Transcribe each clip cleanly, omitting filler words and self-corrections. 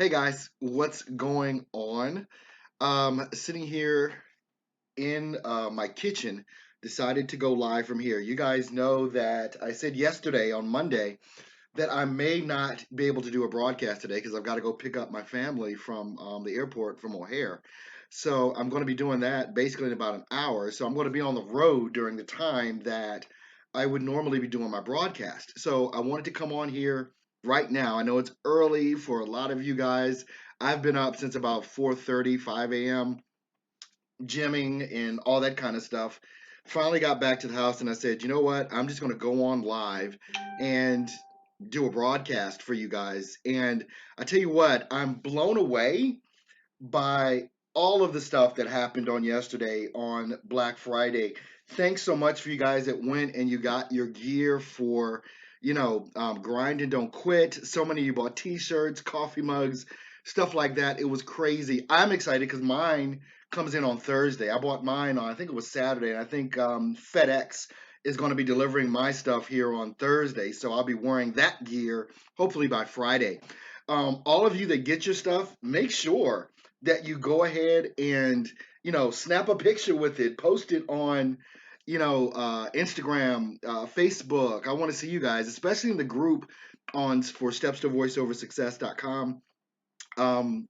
Hey guys, what's going on? Sitting here in my kitchen, decided to go live from here. You guys know that I said yesterday on Monday that I may not be able to do a broadcast today because I've got to go pick up my family from the airport from O'Hare. So I'm going to be doing that basically in about an hour. So I'm going to be on the road during the time that I would normally be doing my broadcast. So I wanted to come on here right now. I know it's early for a lot of you guys. I've been up since about 4:30, 5 a.m. gymming and all that kind of stuff. Finally got back to the house and I said, you know what? I'm just going to go on live and do a broadcast for you guys. And I tell you what, I'm blown away by all of the stuff that happened on yesterday on Black Friday. Thanks so much for you guys that went and you got your gear for, grind and don't quit. So many of you bought t-shirts, coffee mugs, stuff like that. It was crazy. I'm excited because mine comes in on Thursday. I bought mine on, I think it was Saturday, and I think FedEx is going to be delivering my stuff here on Thursday. So I'll be wearing that gear hopefully by Friday. All of you that get your stuff, make sure that you go ahead and snap a picture with it, post it on Instagram, Facebook. I want to see you guys, especially in the group on for steps to voiceoversuccess.com.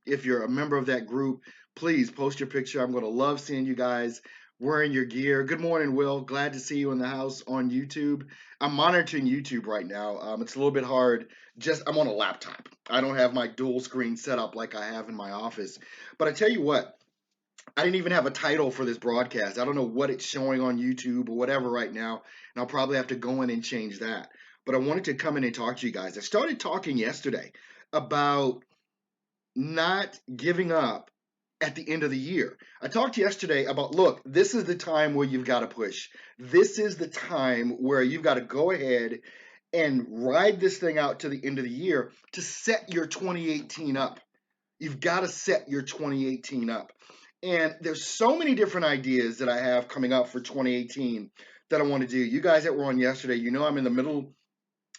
If you're a member of that group, please post your picture. I'm going to love seeing you guys wearing your gear. Good morning, Will. Glad to see you in the house on YouTube. I'm monitoring YouTube right now. It's a little bit hard. I'm on a laptop. I don't have my dual screen set up like I have in my office. But I tell you what, I didn't even have a title for this broadcast. I don't know what it's showing on YouTube or whatever right now. And I'll probably have to go in and change that. But I wanted to come in and talk to you guys. I started talking yesterday about not giving up at the end of the year. I talked yesterday about, look, this is the time where you've got to push. This is the time where you've got to go ahead and ride this thing out to the end of the year to set your 2018 up. You've got to set your 2018 up. And there's so many different ideas that I have coming up for 2018 that I want to do. You guys that were on yesterday, I'm in the middle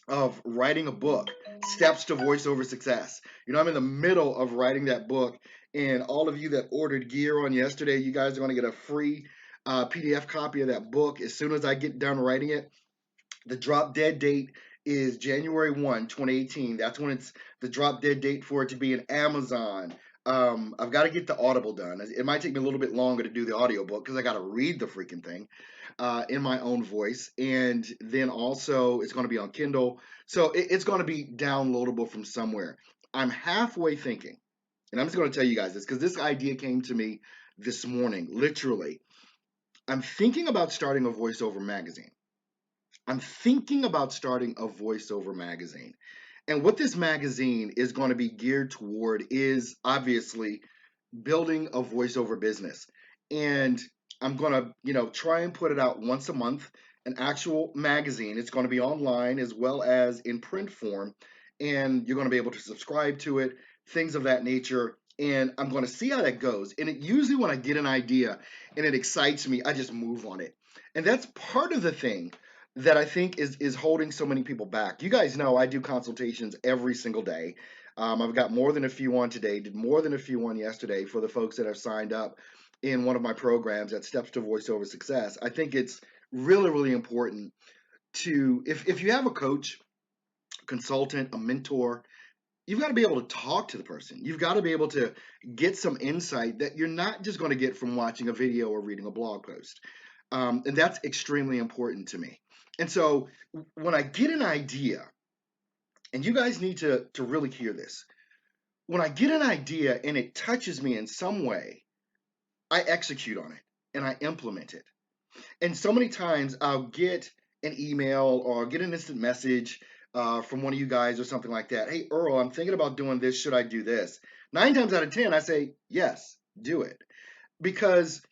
of writing a book, Steps to Voiceover Success. I'm in the middle of writing that book, and all of you that ordered gear on yesterday, you guys are going to get a free PDF copy of that book as soon as I get done writing it. The drop dead date is January 1, 2018. That's when it's the drop dead date for it to be in Amazon. I've got to get the Audible done. It might take me a little bit longer to do the audiobook because I got to read the freaking thing in my own voice. And then also it's going to be on Kindle. So it's going to be downloadable from somewhere. I'm halfway thinking, and I'm just going to tell you guys this because this idea came to me this morning, literally. I'm thinking about starting a voiceover magazine. I'm thinking about starting a voiceover magazine. And what this magazine is going to be geared toward is obviously building a voiceover business. And I'm going to, try and put it out once a month, an actual magazine. It's going to be online as well as in print form. And you're going to be able to subscribe to it, things of that nature. And I'm going to see how that goes. And usually when I get an idea and it excites me, I just move on it. And that's part of the thing that I think is holding so many people back. You guys know I do consultations every single day. I've got more than a few on today, did more than a few on yesterday for the folks that have signed up in one of my programs at Steps to Voiceover Success. I think it's really, really important to, if you have a coach, consultant, a mentor, you've got to be able to talk to the person. You've got to be able to get some insight that you're not just going to get from watching a video or reading a blog post. And that's extremely important to me. And so when I get an idea, and you guys need to really hear this, when I get an idea and it touches me in some way, I execute on it and I implement it. And so many times I'll get an email or get an instant message from one of you guys or something like that. Hey, Earl, I'm thinking about doing this. Should I do this? 9 times out of 10, I say, yes, do it. Because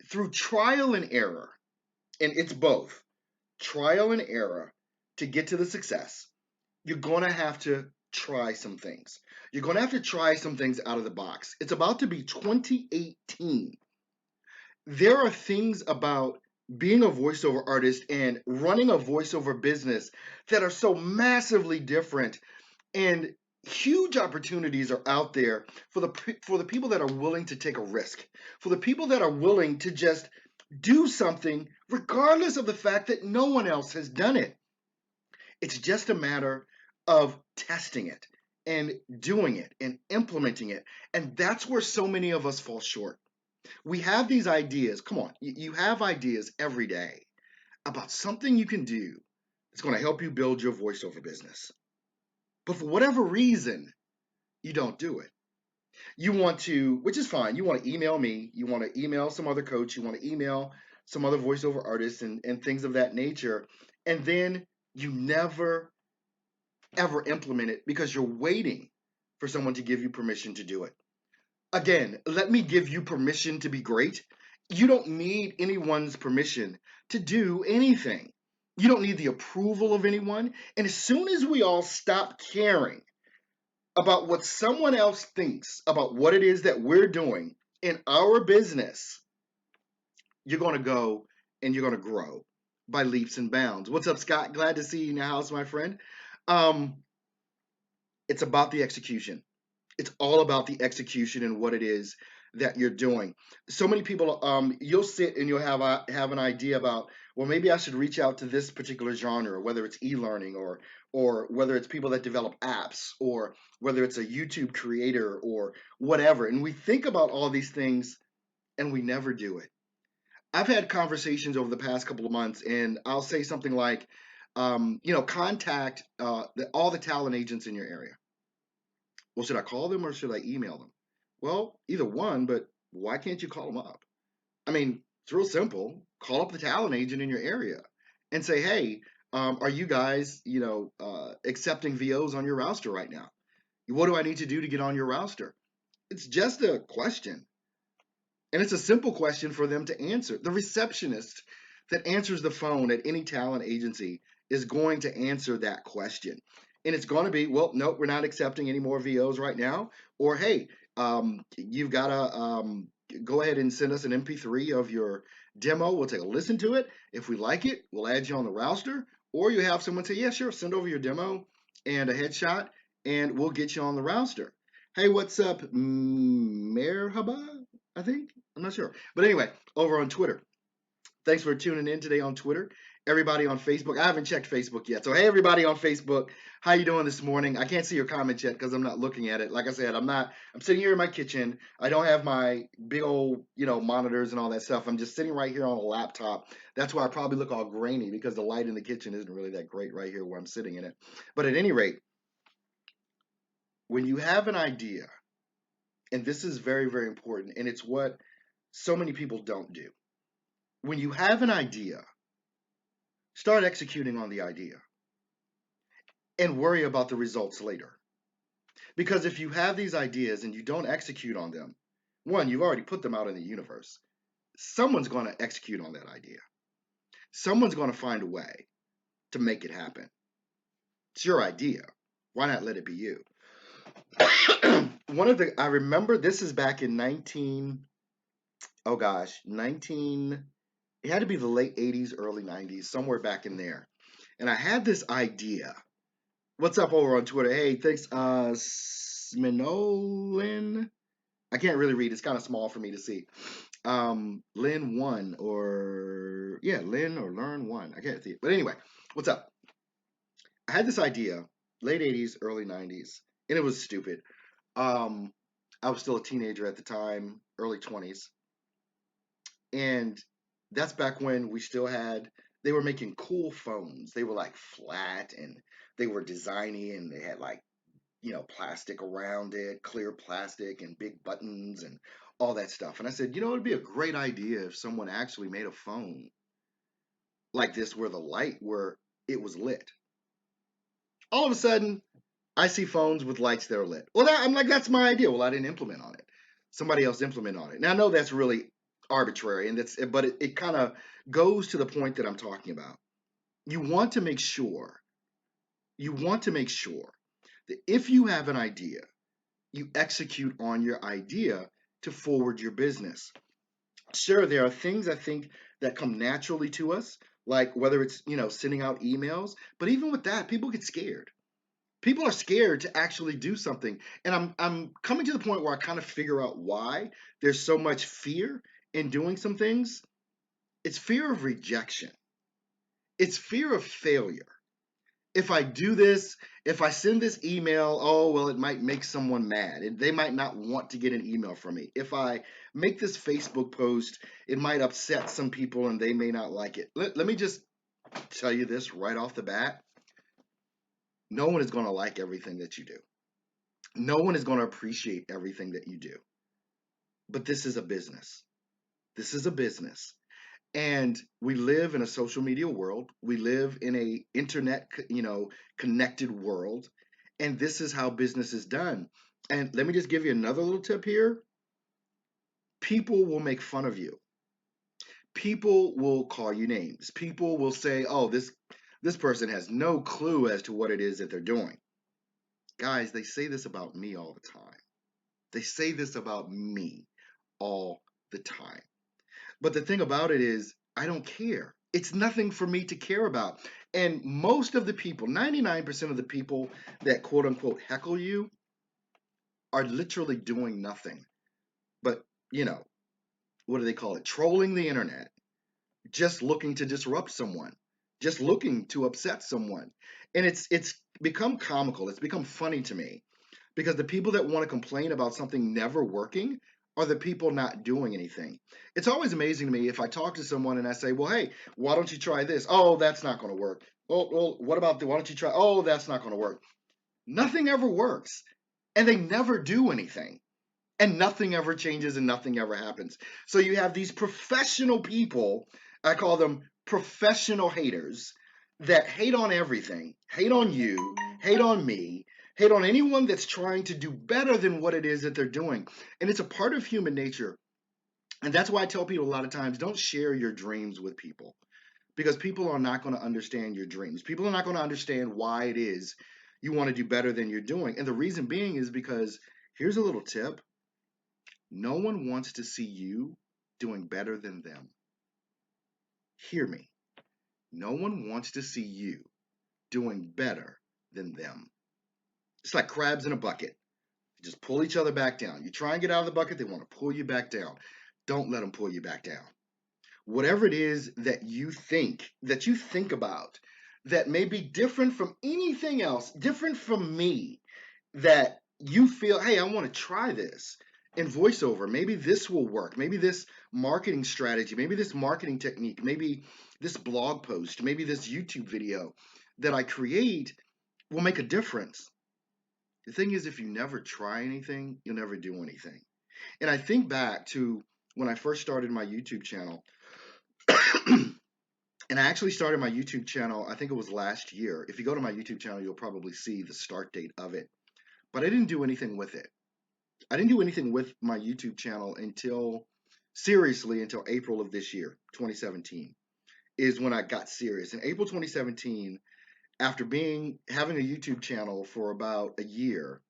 through trial and error, and it's both trial and error to get to the success, you're going to have to try some things. You're going to have to try some things out of the box. It's about to be 2018. There are things about being a voiceover artist and running a voiceover business that are so massively different. And huge opportunities are out there for the people that are willing to take a risk, for the people that are willing to just do something regardless of the fact that no one else has done it. It's just a matter of testing it and doing it and implementing it. And that's where so many of us fall short. We have these ideas. Come on, you have ideas every day about something you can do that's going to help you build your voiceover business. But for whatever reason, you don't do it. You want to, which is fine. You want to email me, you want to email some other coach, you want to email some other voiceover artists and things of that nature. And then you never ever implement it because you're waiting for someone to give you permission to do it. Again, let me give you permission to be great. You don't need anyone's permission to do anything. You don't need the approval of anyone. And as soon as we all stop caring about what someone else thinks about what it is that we're doing in our business, you're going to go and you're going to grow by leaps and bounds. What's up, Scott? Glad to see you in the house, my friend. Um, it's about the execution. It's all about the execution and what it is that you're doing. So many people, you'll sit and you'll have an idea about, well, maybe I should reach out to this particular genre, whether it's e-learning or whether it's people that develop apps or whether it's a YouTube creator or whatever. And we think about all these things and we never do it. I've had conversations over the past couple of months, and I'll say something like, contact all the talent agents in your area. Well, should I call them or should I email them? Well, either one, but why can't you call them up? I mean, it's real simple. Call up the talent agent in your area and say, hey, are you guys, accepting VOs on your roster right now? What do I need to do to get on your roster? It's just a question. And it's a simple question for them to answer. The receptionist that answers the phone at any talent agency is going to answer that question. And it's going to be, well, nope, we're not accepting any more VOs right now. Or, hey, you've got to go ahead and send us an MP3 of your demo. We'll take a listen to it. If we like it, we'll add you on the roster. Or you have someone say, yeah, sure, send over your demo and a headshot, and we'll get you on the roster. Hey, what's up, Merhaba? I think. I'm not sure. But anyway, over on Twitter. Thanks for tuning in today on Twitter. Everybody on Facebook. I haven't checked Facebook yet. So hey, everybody on Facebook, how you doing this morning? I can't see your comments yet because I'm not looking at it. Like I said, I'm sitting here in my kitchen. I don't have my big old, monitors and all that stuff. I'm just sitting right here on a laptop. That's why I probably look all grainy because the light in the kitchen isn't really that great right here where I'm sitting in it. But at any rate, when you have an idea, and this is very, very important, and it's what so many people don't do. When you have an idea, start executing on the idea and worry about the results later. Because if you have these ideas and you don't execute on them, one, you've already put them out in the universe. Someone's going to execute on that idea. Someone's going to find a way to make it happen. It's your idea. Why not let it be you? I remember this is back in 19, it had to be the late 80s, early 90s, somewhere back in there. And I had this idea. What's up over on Twitter? Hey, thanks, Sminolin. I can't really read. It's kind of small for me to see. Lynn one or Lynn or Learn one. I can't see it. But anyway, what's up? I had this idea, late 80s, early 90s, and it was stupid. I was still a teenager at the time, early 20s. And that's back when they were making cool phones. They were like flat and they were designy and they had like, plastic around it, clear plastic and big buttons and all that stuff. And I said, it'd be a great idea if someone actually made a phone like this where it was lit. All of a sudden, I see phones with lights that are lit. Well, I'm like, that's my idea. Well, I didn't implement on it. Somebody else implement on it. Now, I know that's really arbitrary, but it kind of goes to the point that I'm talking about. You want to make sure that if you have an idea, you execute on your idea to forward your business. Sure, there are things I think that come naturally to us, like whether it's, sending out emails, but even with that, people get scared. People are scared to actually do something. And I'm coming to the point where I kind of figure out why there's so much fear in doing some things. It's fear of rejection. It's fear of failure. If I do this, if I send this email, oh, well, it might make someone mad. And they might not want to get an email from me. If I make this Facebook post, it might upset some people and they may not like it. Let me just tell you this right off the bat. No one is going to like everything that you do. No one is going to appreciate everything that you do. But this is a business. This is a business. And we live in a social media world. We live in a internet, connected world. And this is how business is done. And let me just give you another little tip here. People will make fun of you. People will call you names. People will say, "Oh, this person has no clue as to what it is that they're doing." Guys, they say this about me all the time. They say this about me all the time. But the thing about it is, I don't care. It's nothing for me to care about. And most of the people, 99% of the people that quote unquote heckle you are literally doing nothing but, you know, what do they call it? Trolling the internet, just looking to disrupt someone, just looking to upset someone. And it's become comical. It's become funny to me because the people that want to complain about something never working are the people not doing anything. It's always amazing to me if I talk to someone and I say, "Well, hey, why don't you try this?" "Oh, that's not going to work." Well, what about the why don't you try? "Oh, that's not going to work." Nothing ever works, and they never do anything. And nothing ever changes and nothing ever happens. So you have these professional people, I call them professional haters, that hate on everything, hate on you, hate on me, hate on anyone that's trying to do better than what it is that they're doing. And it's a part of human nature. And that's why I tell people a lot of times, don't share your dreams with people because people are not going to understand your dreams. People are not going to understand why it is you want to do better than you're doing. And the reason being is because here's a little tip: no one wants to see you doing better than them. Hear me. No one wants to see you doing better than them. It's like crabs in a bucket. You just pull each other back down. You try and get out of the bucket, they want to pull you back down. Don't let them pull you back down. Whatever it is that you think about that may be different from anything else, different from me, that you feel, hey, I want to try this in voiceover. Maybe this will work. Maybe this marketing strategy, maybe this marketing technique, maybe this blog post, maybe this YouTube video that I create will make a difference. The thing is, if you never try anything, you'll never do anything. And I think back to when I first started my YouTube channel. And I actually started my YouTube channel, I think it was last year. If you go to my YouTube channel, you'll probably see the start date of it. But I didn't do anything with it. I didn't do anything with my YouTube channel seriously until April of this year, 2017, is when I got serious. In April 2017, after having a YouTube channel for about a year,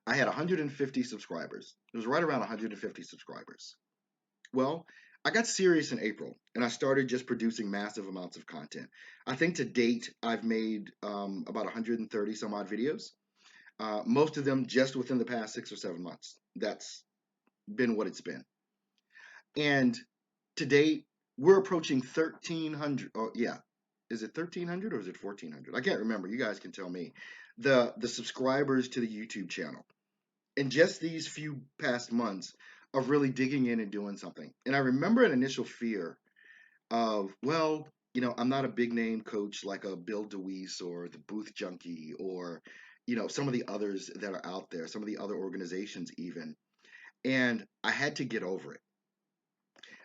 I had 150 subscribers. It was right around 150 subscribers. Well, I got serious in April and I started just producing massive amounts of content. I think to date, I've made about 130 some odd videos. Most of them just within the past 6 or 7 months. That's been what it's been. And to date, we're approaching 1,300. Oh, yeah. Is it 1,300 or is it 1,400? I can't remember. You guys can tell me. The subscribers to the YouTube channel. In just these few past months of really digging in and doing something. And I remember an initial fear of, well, I'm not a big name coach like a Bill DeWeese or the Booth Junkie or, some of the others that are out there, some of the other organizations even. And I had to get over it.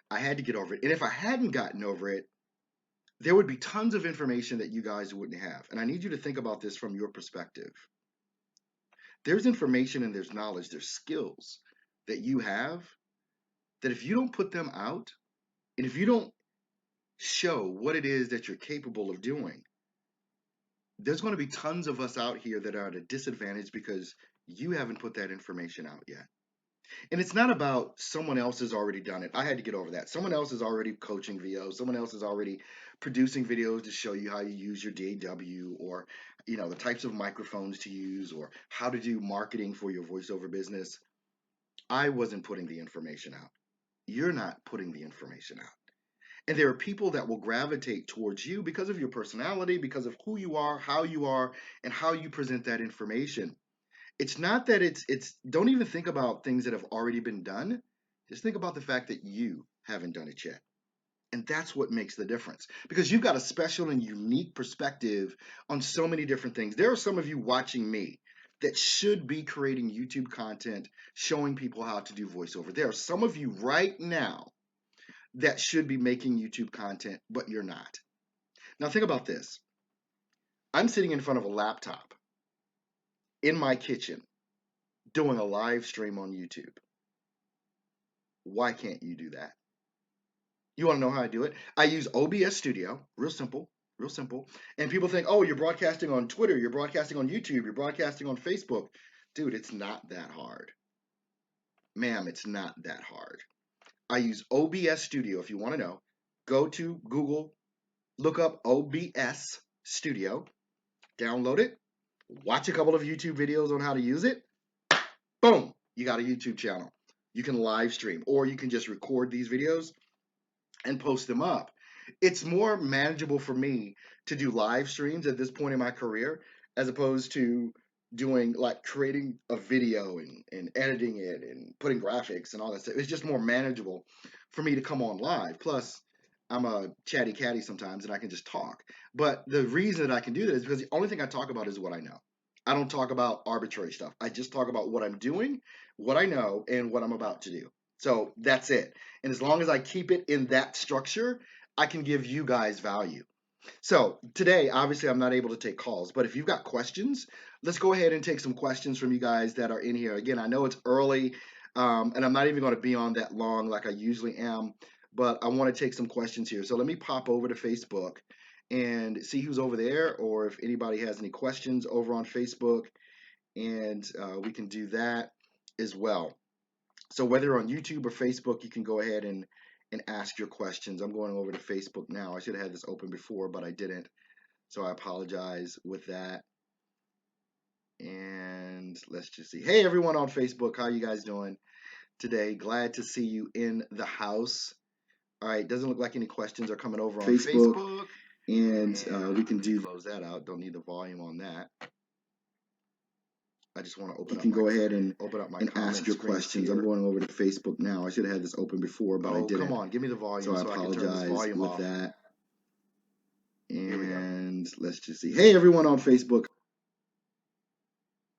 I had to get over it. And if I hadn't gotten over it, there would be tons of information that you guys wouldn't have. And I need you to think about this from your perspective. There's information and there's knowledge, there's skills that you have that if you don't put them out and if you don't show what it is that you're capable of doing, there's going to be tons of us out here that are at a disadvantage because you haven't put that information out yet. And it's not about someone else has already done it. I had to get over that. Someone else is already coaching VOs. Someone else is already producing videos to show you how you use your DAW or, the types of microphones to use or how to do marketing for your voiceover business, I wasn't putting the information out. You're not putting the information out. And there are people that will gravitate towards you because of your personality, because of who you are, and how you present that information. It's not that don't even think about things that have already been done. Just think about the fact that you haven't done it yet. And that's what makes the difference because you've got a special and unique perspective on so many different things. There are some of you watching me that should be creating YouTube content showing people how to do voiceover. There are some of you right now that should be making YouTube content, but you're not. Now, think about this. I'm sitting in front of a laptop in my kitchen doing a live stream on YouTube. Why can't you do that? You want to know how I do it? I use OBS Studio, real simple, real simple. And people think, oh, you're broadcasting on Twitter, you're broadcasting on YouTube, you're broadcasting on Facebook. Dude, it's not that hard. Ma'am, it's not that hard. I use OBS Studio. If you want to know, go to Google, look up OBS Studio, download it, watch a couple of YouTube videos on how to use it. Boom, you got a YouTube channel. You can live stream, or you can just record these videos and post them up. It's more manageable for me to do live streams at this point in my career as opposed to doing like creating a video and editing it and putting graphics and all that stuff. It's just more manageable for me to come on live. Plus, I'm a chatty catty sometimes and I can just talk. But the reason that I can do that is because the only thing I talk about is what I know. I don't talk about arbitrary stuff. I just talk about what I'm doing, what I know, and what I'm about to do. So that's it. And as long as I keep it in that structure, I can give you guys value. So today, obviously, I'm not able to take calls, but if you've got questions, let's go ahead and take some questions from you guys that are in here. Again, I know it's early, and I'm not even going to be on that long like I usually am, but I want to take some questions here. So let me pop over to Facebook and see who's over there, or if anybody has any questions over on Facebook, and we can do that as well. So whether on YouTube or Facebook, you can go ahead and ask your questions. I'm going over to Facebook now. I should have had this open before, but I didn't. So I apologize with that. And let's just see. Hey, everyone on Facebook. How you guys doing today? Glad to see you in the house. All right. Doesn't look like any questions are coming over on Facebook. And we can close that out. Don't need the volume on that. I just want to open up. You can go ahead and open up my and ask your questions. I'm going over to Facebook now. I should have had this open before, but I didn't. Come on, give me the volume. So I apologize with that. And let's just see. Hey, everyone on Facebook.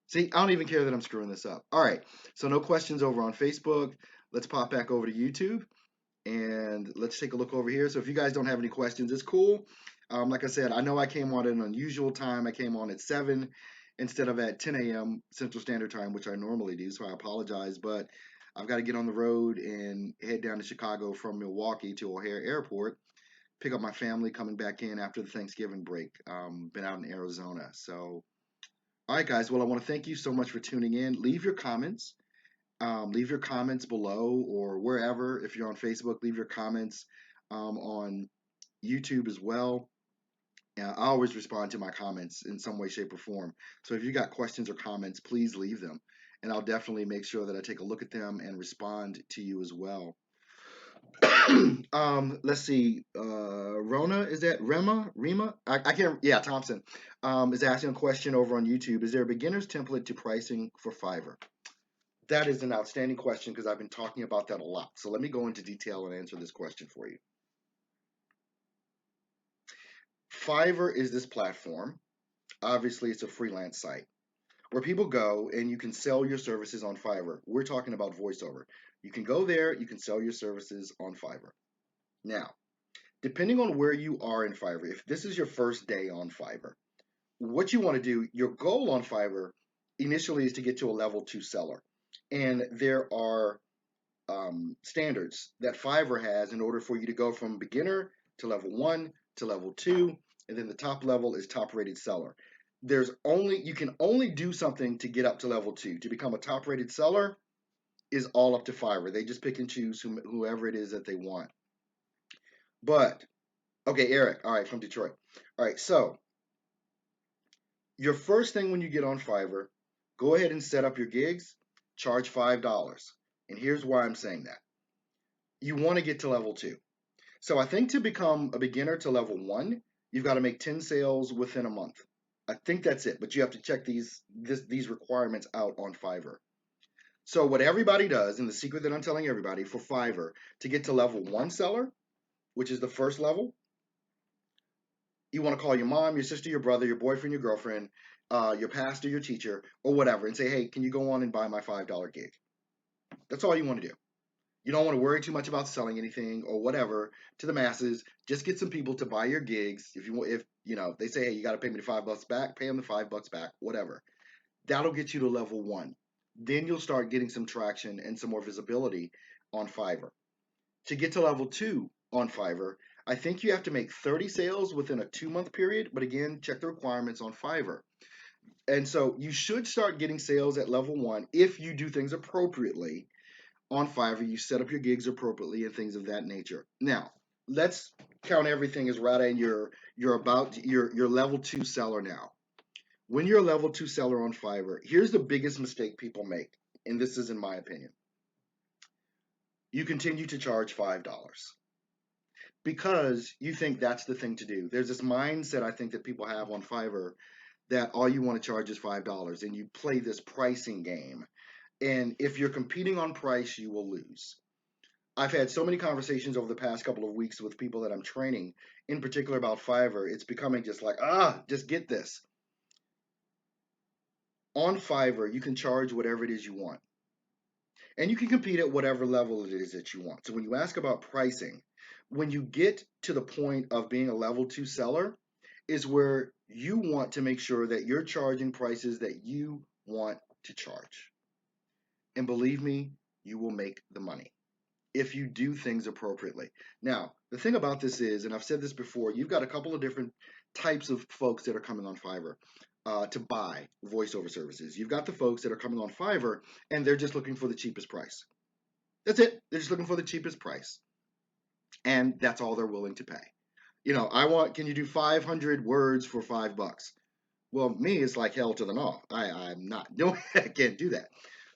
See, I don't even care that I'm screwing this up. All right, so no questions over on Facebook. Let's pop back over to YouTube and let's take a look over here. So if you guys don't have any questions, it's cool. Like I said, I know I came on at an unusual time. I came on at 7 instead of at 10 a.m. Central Standard Time, which I normally do. So I apologize, but I've got to get on the road and head down to Chicago from Milwaukee to O'Hare Airport, pick up my family coming back in after the Thanksgiving break. Been out in Arizona. So, all right, guys. Well, I want to thank you so much for tuning in. Leave your comments. Leave your comments below or wherever. If you're on Facebook, leave your comments on YouTube as well. I always respond to my comments in some way, shape, or form. So if you got questions or comments, please leave them. And I'll definitely make sure that I take a look at them and respond to you as well. Let's see. Rona, is that Rema? I can't. Yeah, Thompson is asking a question over on YouTube. Is there a beginner's template to pricing for Fiverr? That is an outstanding question because I've been talking about that a lot. So let me go into detail and answer this question for you. Fiverr is this platform. Obviously, it's a freelance site where people go and you can sell your services on Fiverr. We're talking about voiceover. You can go there, you can sell your services on Fiverr. Now, depending on where you are in Fiverr, if this is your first day on Fiverr, what you want to do, your goal on Fiverr initially is to get to a level 2 seller. And there are standards that Fiverr has in order for you to go from beginner to level 1 to level 2, and then the top level is top rated seller. You can only do something to get up to level 2. To become a top rated seller is all up to Fiverr. They just pick and choose whoever it is that they want. But okay, Eric, all right, from Detroit. All right, so Your first thing when you get on Fiverr, go ahead and set up your gigs, charge $5. And here's why I'm saying that. You want to get to level 2. So I think to become a beginner to level 1, you've got to make 10 sales within a month. I think that's it, but you have to check these requirements out on Fiverr. So what everybody does, and the secret that I'm telling everybody for Fiverr to get to level 1 seller, which is the first level, you want to call your mom, your sister, your brother, your boyfriend, your girlfriend, your pastor, your teacher, or whatever, and say, hey, can you go on and buy my $5 gig? That's all you want to do. You don't want to worry too much about selling anything or whatever to the masses. Just get some people to buy your gigs. If they say, hey, you got to pay me the $5 back, pay them the $5 back, whatever. That'll get you to level 1. Then you'll start getting some traction and some more visibility on Fiverr. To get to level 2 on Fiverr, I think you have to make 30 sales within a 2-month period. But again, check the requirements on Fiverr. And so you should start getting sales at level 1 if you do things appropriately on Fiverr. You set up your gigs appropriately and things of that nature. Now, let's count everything as right, and you're level 2 seller now. When you're a level 2 seller on Fiverr, here's the biggest mistake people make, and this is in my opinion. You continue to charge $5 because you think that's the thing to do. There's this mindset I think that people have on Fiverr that all you want to charge is $5, and you play this pricing game. And if you're competing on price, you will lose. I've had so many conversations over the past couple of weeks with people that I'm training, in particular about Fiverr. It's becoming just like, just get this. On Fiverr, you can charge whatever it is you want. And you can compete at whatever level it is that you want. So when you ask about pricing, when you get to the point of being a level 2 seller, is where you want to make sure that you're charging prices that you want to charge. And believe me, you will make the money if you do things appropriately. Now, the thing about this is, and I've said this before, you've got a couple of different types of folks that are coming on Fiverr to buy voiceover services. You've got the folks that are coming on Fiverr and they're just looking for the cheapest price. That's it. They're just looking for the cheapest price. And that's all they're willing to pay. Can you do 500 words for $5? Well, me, it's like hell to the no. I'm not doing it. I can't do that.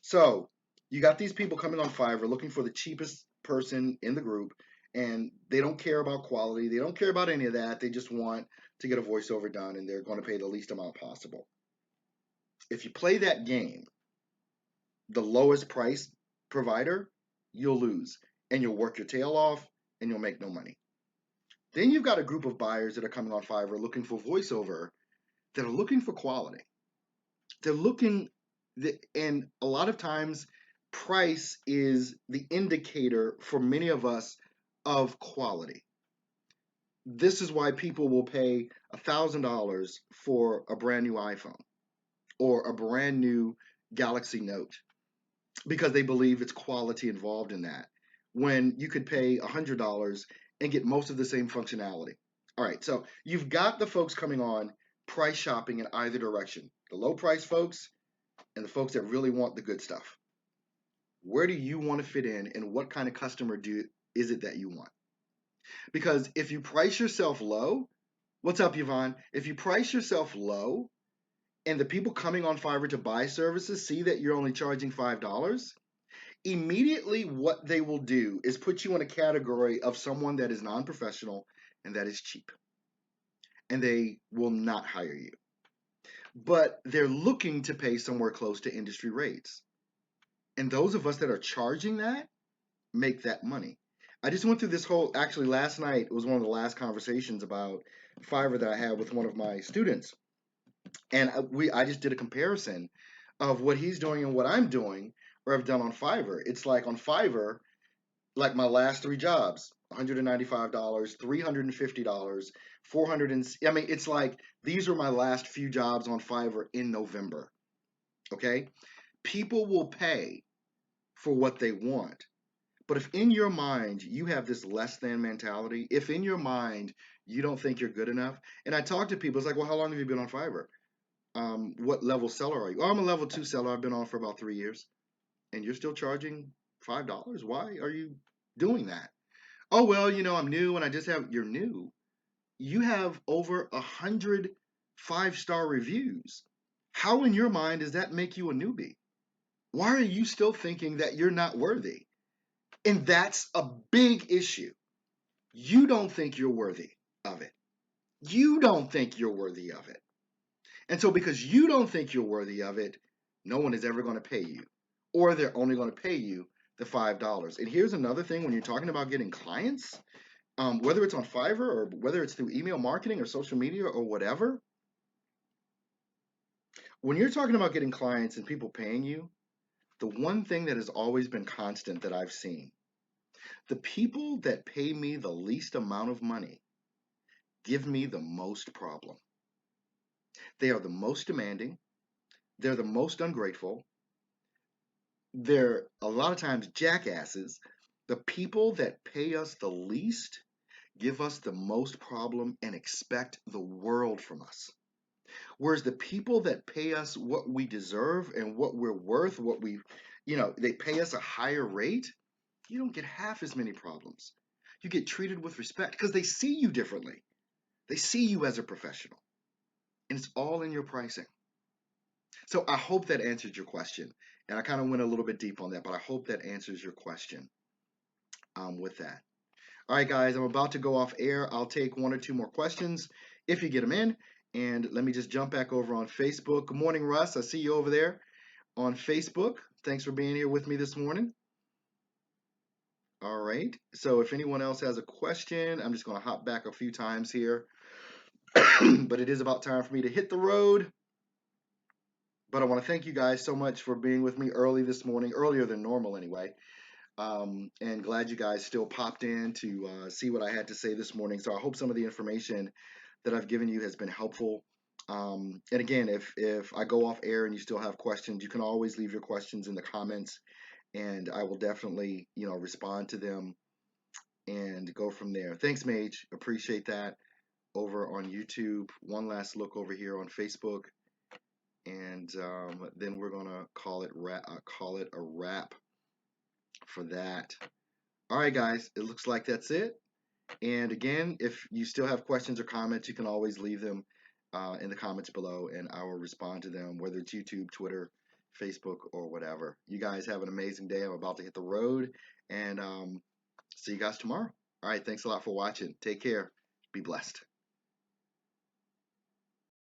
So you got these people coming on Fiverr looking for the cheapest person in the group, and they don't care about quality. They don't care about any of that. They just want to get a voiceover done, and they're going to pay the least amount possible. If you play that game, the lowest price provider, you'll lose, and you'll work your tail off, and you'll make no money. Then you've got a group of buyers that are coming on Fiverr looking for voiceover that are looking for quality. They're looking, and a lot of times, price is the indicator for many of us of quality. This is why people will pay $1,000 for a brand new iPhone or a brand new Galaxy Note because they believe it's quality involved in that. When you could pay $100 and get most of the same functionality. All right, so you've got the folks coming on price shopping in either direction. The low price folks and the folks that really want the good stuff. Where do you want to fit in, and what kind of customer is it that you want? Because if you price yourself low, what's up, Yvonne? If you price yourself low and the people coming on Fiverr to buy services see that you're only charging $5, immediately what they will do is put you in a category of someone that is non-professional and that is cheap. And they will not hire you. But they're looking to pay somewhere close to industry rates. And those of us that are charging that make that money. I just went through this actually last night was one of the last conversations about Fiverr that I had with one of my students. And I just did a comparison of what he's doing and what I'm doing or have done on Fiverr. It's like on Fiverr, like my last 3 jobs, $195, $350, $400. I mean, it's like these were my last few jobs on Fiverr in November. Okay? People will pay for what they want. But if in your mind you have this less than mentality, if in your mind you don't think you're good enough, and I talk to people, it's like, well, how long have you been on Fiverr? What level seller are you? Oh, I'm a level 2 seller. I've been on for about 3 years. And you're still charging $5? Why are you doing that? Oh, well, I'm new and you're new. You have over 100 5-star reviews. How in your mind does that make you a newbie? Why are you still thinking that you're not worthy? And that's a big issue. You don't think you're worthy of it. You don't think you're worthy of it. And so, because you don't think you're worthy of it, no one is ever going to pay you, or they're only going to pay you the $5. And here's another thing: when you're talking about getting clients, whether it's on Fiverr or whether it's through email marketing or social media or whatever, when you're talking about getting clients and people paying you, the one thing that has always been constant that I've seen, the people that pay me the least amount of money give me the most problem. They are the most demanding, they're the most ungrateful, they're a lot of times jackasses. The people that pay us the least give us the most problem and expect the world from us. Whereas the people that pay us what we deserve and what we're worth, they pay us a higher rate, you don't get half as many problems. You get treated with respect because they see you differently. They see you as a professional, and it's all in your pricing. So I hope that answered your question. And I kind of went a little bit deep on that, but I hope that answers your question with that. All right, guys, I'm about to go off air. I'll take one or two more questions if you get them in. And let me just jump back over on Facebook. Good morning, Russ. I see you over there on Facebook. Thanks for being here with me this morning. All right. So if anyone else has a question, I'm just going to hop back a few times here. But it is about time for me to hit the road. But I want to thank you guys so much for being with me early this morning, earlier than normal anyway. And glad you guys still popped in to see what I had to say this morning. So I hope some of the information that I've given you has been helpful. And again, if I go off air and you still have questions, you can always leave your questions in the comments, and I will definitely respond to them and go from there. Thanks, Mage. Appreciate that. Over on YouTube. One last look over here on Facebook, and then we're gonna call it a wrap for that. All right, guys. It looks like that's it. And again, if you still have questions or comments, you can always leave them in the comments below, and I will respond to them, whether it's YouTube, Twitter, Facebook, or whatever. You guys have an amazing day. I'm about to hit the road, and see you guys tomorrow. All right, thanks a lot for watching. Take care. Be blessed.